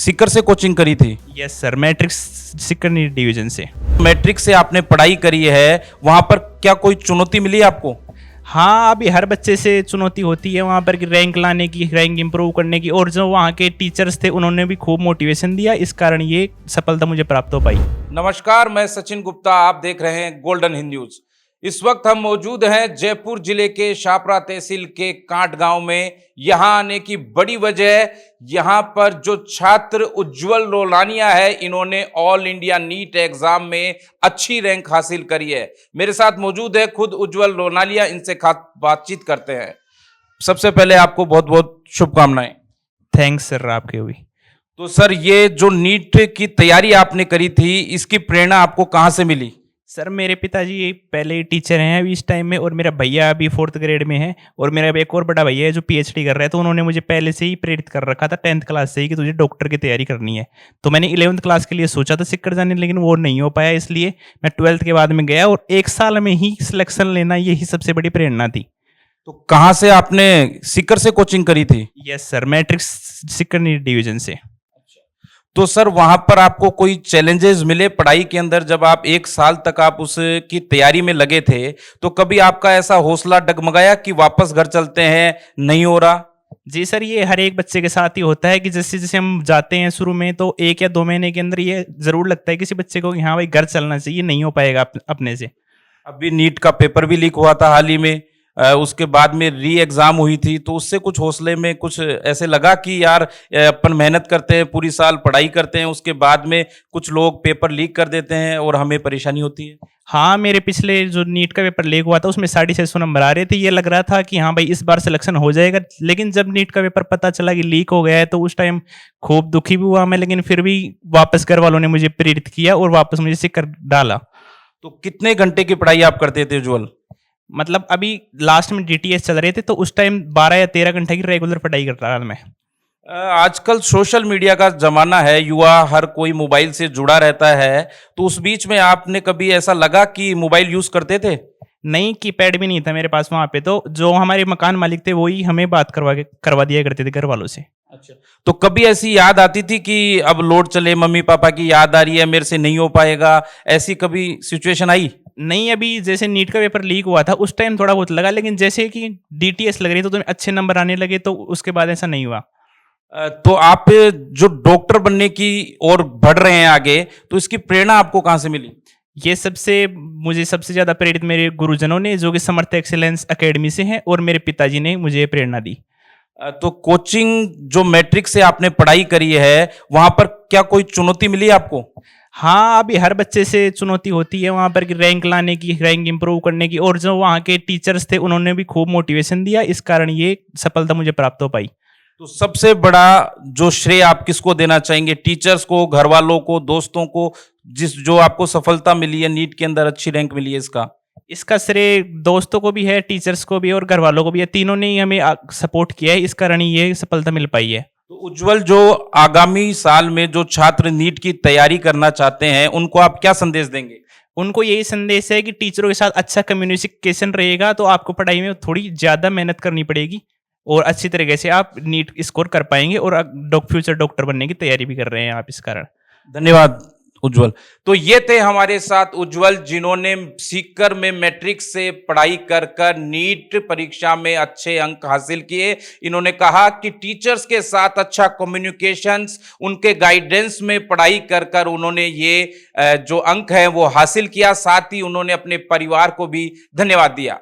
सीकर से कोचिंग करी थी? Yes sir, matrix Sikar division से। मैट्रिक से आपने पढ़ाई करी है, वहां पर क्या कोई चुनौती मिली आपको? हाँ, अभी हर बच्चे से चुनौती होती है वहाँ पर कि रैंक लाने की, रैंक इंप्रूव करने की, और जो वहाँ के टीचर्स थे उन्होंने भी खूब मोटिवेशन दिया, इस कारण ये सफलता मुझे प्राप्त हो पाई। नमस्कार, मैं सचिन गुप्ता, आप देख रहे हैं गोल्डन हिंद न्यूज। इस वक्त हम मौजूद हैं जयपुर जिले के शापरा तहसील के कांट गांव में। यहां आने की बड़ी वजह, यहां पर जो छात्र उज्जवल लोलानिया है, इन्होंने ऑल इंडिया नीट एग्जाम में अच्छी रैंक हासिल करी है। मेरे साथ मौजूद है खुद उज्जवल लोलानिया, इनसे खास बातचीत करते हैं। सबसे पहले आपको बहुत बहुत शुभकामनाएं। थैंक्स सर, आपके भी। तो सर, ये जो नीट की तैयारी आपने करी थी, इसकी प्रेरणा आपको कहां से मिली? सर, मेरे पिताजी पहले ही टीचर हैं अभी इस टाइम में, और मेरा भैया अभी 4th ग्रेड में है, और मेरा एक और बड़ा भैया है जो PhD कर रहा है। तो उन्होंने मुझे पहले से ही प्रेरित कर रखा था 10th क्लास से ही कि तुझे डॉक्टर की तैयारी करनी है। तो मैंने 11th क्लास के लिए सोचा था सीकर जाने, लेकिन वो नहीं हो पाया, इसलिए मैं 12th के बाद में गया, और 1 साल में ही सिलेक्शन लेना, यही सबसे बड़ी प्रेरणा थी। तो कहां से आपने सीकर से कोचिंग करी थी? Yes sir, matrix Sikar division से। तो सर, वहां पर आपको कोई चैलेंजेस मिले पढ़ाई के अंदर? जब आप 1 साल तक आप उसकी तैयारी में लगे थे, तो कभी आपका ऐसा हौसला डगमगाया कि वापस घर चलते हैं, नहीं हो रहा? जी सर, ये हर एक बच्चे के साथ ही होता है कि जैसे जैसे हम जाते हैं शुरू में, तो 1 या 2 महीने के अंदर ये जरूर लगता है किसी बच्चे को कि हाँ भाई घर चलना चाहिए, नहीं हो पाएगा अपने से। अभी नीट का पेपर भी लीक हुआ था हाल ही में, उसके बाद में री एग्जाम हुई थी, तो उससे कुछ हौसले में कुछ ऐसे लगा कि यार अपन मेहनत करते हैं, पूरी साल पढ़ाई करते हैं, उसके बाद में कुछ लोग पेपर लीक कर देते हैं और हमें परेशानी होती है? हाँ, मेरे पिछले जो नीट का पेपर लीक हुआ था उसमें 650 नंबर आ रहे थे। ये लग रहा था कि हाँ भाई इस बार सिलेक्शन हो जाएगा, लेकिन जब नीट का पेपर पता चला कि लीक हो गया है, तो उस टाइम खूब दुखी भी हुआ मैं, लेकिन फिर भी वापस घर वालों ने मुझे प्रेरित किया और वापस मुझे सीकर डाला। तो कितने घंटे की पढ़ाई आप करते थे उज्ज्वल? मतलब अभी लास्ट में DTS चल रहे थे, तो उस टाइम 12 या 13 घंटे की रेगुलर पढ़ाई कर रहा था मैं। आजकल सोशल मीडिया का जमाना है, युवा हर कोई मोबाइल से जुड़ा रहता है, तो उस बीच में आपने कभी ऐसा लगा कि मोबाइल यूज करते थे? नहीं, कीपैड भी नहीं था मेरे पास वहां पे, तो जो हमारे मकान मालिक थे वही हमें बात करवा दिया करते थे घर वालों से। अच्छा, तो कभी ऐसी याद आती थी कि अब लोड चले, मम्मी पापा की याद आ रही है, मेरे से नहीं हो पाएगा, ऐसी कभी सिचुएशन आई? नहीं, अभी जैसे नीट का पेपर लीक हुआ था उस टाइम थोड़ा बहुत लगा, लेकिन जैसे कि DTS लग रही तो तुम्हें अच्छे नंबर आने लगे, तो उसके बाद ऐसा नहीं हुआ। तो आप जो डॉक्टर बनने की ओर बढ़ रहे हैं आगे, तो इसकी प्रेरणा आपको कहां से मिली? ये मुझे सबसे ज्यादा प्रेरित मेरे गुरुजनों ने, जो कि समर्थ एक्सीलेंस एकेडमी से हैं, और मेरे पिताजी ने मुझे प्रेरणा दी। तो कोचिंग जो मैट्रिक से आपने पढ़ाई करी है, वहां पर क्या कोई चुनौती मिली आपको? हाँ, अभी हर बच्चे से चुनौती होती है वहाँ पर कि रैंक लाने की, रैंक इंप्रूव करने की, और जो वहाँ के टीचर्स थे उन्होंने भी खूब मोटिवेशन दिया, इस कारण ये सफलता मुझे प्राप्त हो पाई। तो सबसे बड़ा जो श्रेय आप किसको देना चाहेंगे? टीचर्स को, घर वालों को, दोस्तों को, जो आपको सफलता मिली है, नीट के अंदर अच्छी रैंक मिली है, इसका श्रेय दोस्तों को भी है, टीचर्स को भी और घर वालों को भी है। तीनों ने ही हमें सपोर्ट किया है, इस कारण ही ये सफलता मिल पाई है। तो उज्जवल, जो आगामी साल में जो छात्र नीट की तैयारी करना चाहते हैं, उनको आप क्या संदेश देंगे? उनको यही संदेश है कि टीचरों के साथ अच्छा कम्युनिकेशन रहेगा तो आपको पढ़ाई में थोड़ी ज्यादा मेहनत करनी पड़ेगी, और अच्छी तरीके से आप नीट स्कोर कर पाएंगे, और फ्यूचर डॉक्टर बनने की तैयारी भी कर रहे हैं आप इस कारण। धन्यवाद उज्जवल। तो ये थे हमारे साथ उज्जवल, जिन्होंने सीकर में मैट्रिक से पढ़ाई कर कर नीट परीक्षा में अच्छे अंक हासिल किए। इन्होंने कहा कि टीचर्स के साथ अच्छा कम्युनिकेशंस, उनके गाइडेंस में पढ़ाई कर कर उन्होंने ये जो अंक है वो हासिल किया। साथ ही उन्होंने अपने परिवार को भी धन्यवाद दिया।